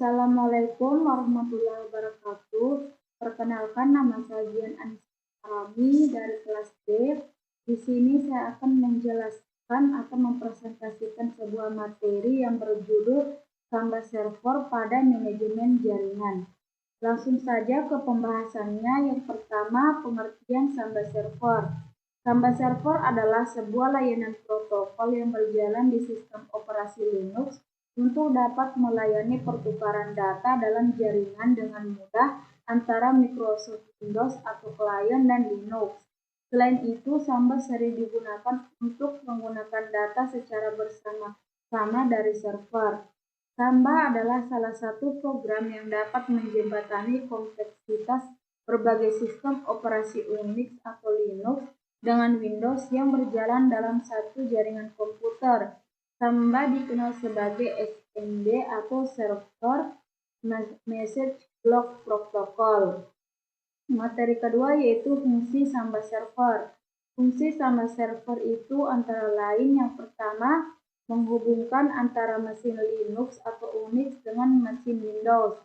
Assalamualaikum warahmatullahi wabarakatuh. Perkenalkan, nama saya Dian Anissa dari kelas D. Di sini saya akan menjelaskan atau mempresentasikan sebuah materi yang berjudul Samba Server pada Manajemen Jaringan. Langsung saja ke pembahasannya. Yang pertama, pengertian Samba Server. Samba Server adalah sebuah layanan protokol yang berjalan di sistem operasi Linux untuk dapat melayani pertukaran data dalam jaringan dengan mudah antara Microsoft Windows atau klien dan Linux. Selain itu, Samba sering digunakan untuk menggunakan data secara bersama-sama dari server. Samba adalah salah satu program yang dapat menjembatani kompleksitas berbagai sistem operasi Unix atau Linux dengan Windows yang berjalan dalam satu jaringan komputer. Samba dikenal sebagai SMB atau Server Message Block Protocol. Materi kedua yaitu fungsi Samba Server. Fungsi Samba Server itu antara lain yang pertama, menghubungkan antara mesin Linux atau Unix dengan mesin Windows.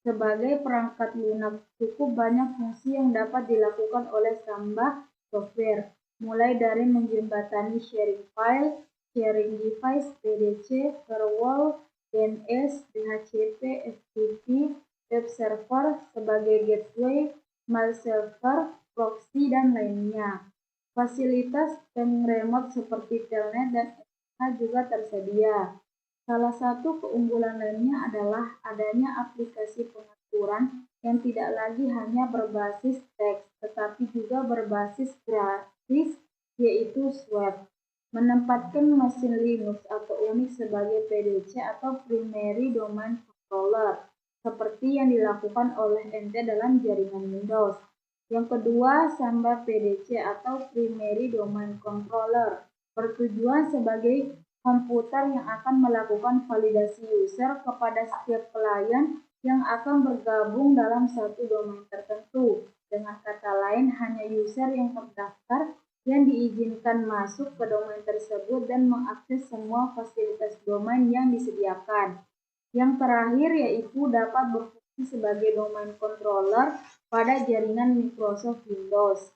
Sebagai perangkat lunak, cukup banyak fungsi yang dapat dilakukan oleh Samba Software, mulai dari menjembatani sharing file, sharing device, PDC, firewall, DNS, DHCP, FTP, web server sebagai gateway, mail server, proxy, dan lainnya. Fasilitas remote seperti telnet dan SSH juga tersedia. Salah satu keunggulan lainnya adalah adanya aplikasi pengaturan yang tidak lagi hanya berbasis teks, tetapi juga berbasis grafis, yaitu swap. Menempatkan mesin Linux atau Unix sebagai PDC atau Primary Domain Controller, seperti yang dilakukan oleh NT dalam jaringan Windows. Yang kedua, Samba PDC atau Primary Domain Controller bertujuan sebagai komputer yang akan melakukan validasi user kepada setiap klien yang akan bergabung dalam satu domain tertentu. Dengan kata lain, hanya user yang terdaftar yang diizinkan masuk ke domain tersebut dan mengakses semua fasilitas domain yang disediakan. Yang terakhir yaitu dapat berfungsi sebagai domain controller pada jaringan Microsoft Windows.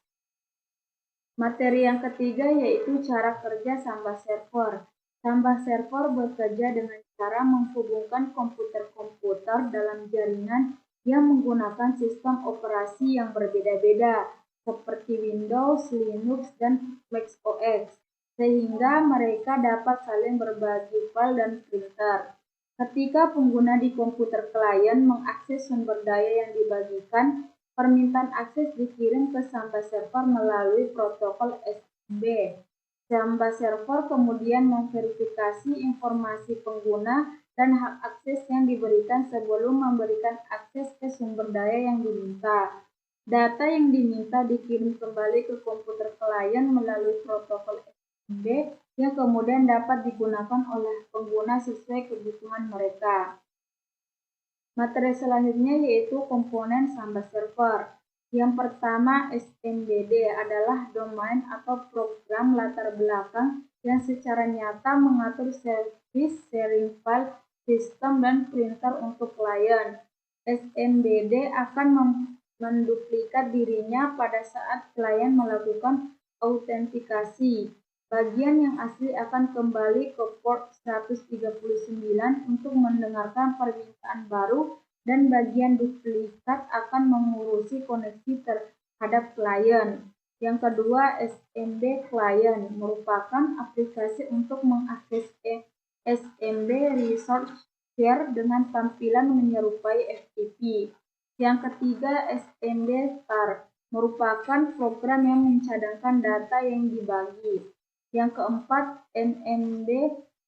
Materi yang ketiga yaitu cara kerja Samba Server. Samba Server bekerja dengan cara menghubungkan komputer-komputer dalam jaringan yang menggunakan sistem operasi yang berbeda-beda, seperti Windows, Linux, dan Mac OS, sehingga mereka dapat saling berbagi file dan printer. Ketika pengguna di komputer klien mengakses sumber daya yang dibagikan, permintaan akses dikirim ke Samba Server melalui protokol SMB. Samba Server kemudian memverifikasi informasi pengguna dan hak akses yang diberikan sebelum memberikan akses ke sumber daya yang diminta. Data yang diminta dikirim kembali ke komputer klien melalui protokol SMB yang kemudian dapat digunakan oleh pengguna sesuai kebutuhan mereka. Materi selanjutnya yaitu komponen Samba Server. Yang pertama, SMBD adalah domain atau program latar belakang yang secara nyata mengatur service sharing file, sistem, dan printer untuk klien. SMBD akan menduplikat dirinya pada saat klien melakukan autentikasi. Bagian yang asli akan kembali ke port 139 untuk mendengarkan permintaan baru, dan bagian duplikat akan mengurusi koneksi terhadap klien. Yang kedua, SMB Client merupakan aplikasi untuk mengakses SMB Resource Share dengan tampilan menyerupai FTP. Yang ketiga, SMB Star merupakan program yang mencadangkan data yang dibagi. Yang keempat, NMB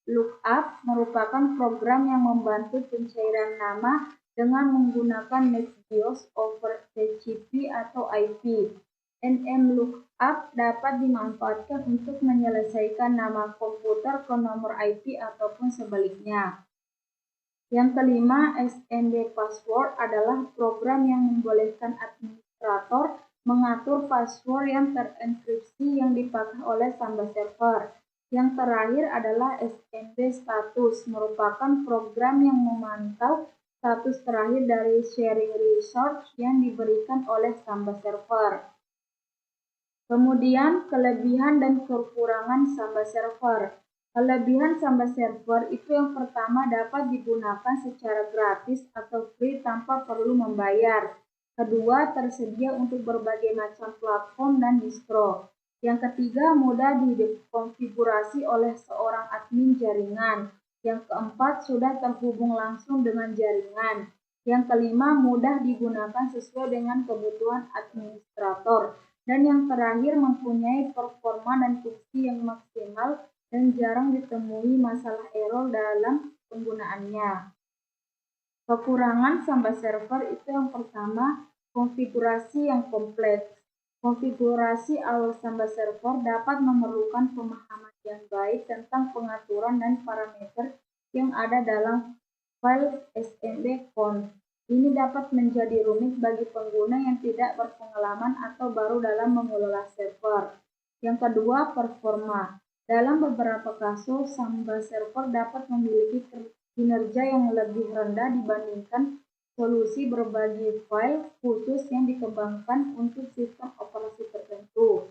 Lookup merupakan program yang membantu pencairan nama dengan menggunakan NetBIOS over TCP atau IP. NM Lookup dapat dimanfaatkan untuk menyelesaikan nama komputer ke nomor IP ataupun sebaliknya. Yang kelima, SMB Password adalah program yang membolehkan administrator mengatur password yang terenkripsi yang dipakai oleh Samba Server. Yang terakhir adalah SMB Status, merupakan program yang memantau status terakhir dari sharing resource yang diberikan oleh Samba Server. Kemudian, kelebihan dan kekurangan Samba Server. Kelebihan Samba Server itu yang pertama dapat digunakan secara gratis atau free tanpa perlu membayar. Kedua, tersedia untuk berbagai macam platform dan distro. Yang ketiga, mudah dikonfigurasi oleh seorang admin jaringan. Yang keempat, sudah terhubung langsung dengan jaringan. Yang kelima, mudah digunakan sesuai dengan kebutuhan administrator. Dan yang terakhir, mempunyai performa dan fungsi yang maksimal dan jarang ditemui masalah error dalam penggunaannya. Kekurangan Samba Server itu yang pertama, konfigurasi yang kompleks. Konfigurasi awal Samba Server dapat memerlukan pemahaman yang baik tentang pengaturan dan parameter yang ada dalam file smb-conf. Ini dapat menjadi rumit bagi pengguna yang tidak berpengalaman atau baru dalam mengelola server. Yang kedua, performa. Dalam beberapa kasus, Samba Server dapat memiliki kinerja yang lebih rendah dibandingkan solusi berbagi file khusus yang dikembangkan untuk sistem operasi tertentu,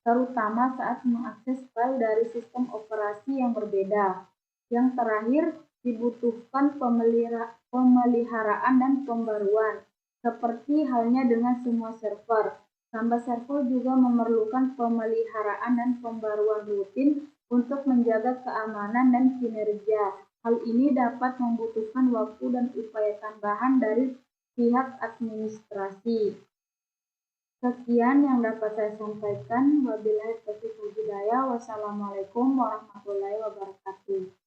terutama saat mengakses file dari sistem operasi yang berbeda. Yang terakhir, dibutuhkan pemeliharaan dan pembaruan. Seperti halnya dengan semua server, Samba Server juga memerlukan pemeliharaan dan pembaruan rutin untuk menjaga keamanan dan kinerja. Hal ini dapat membutuhkan waktu dan upaya tambahan dari pihak administrasi. Sekian yang dapat saya sampaikan. Wabillahi taufiq wal hidayah. Wassalamualaikum warahmatullahi wabarakatuh.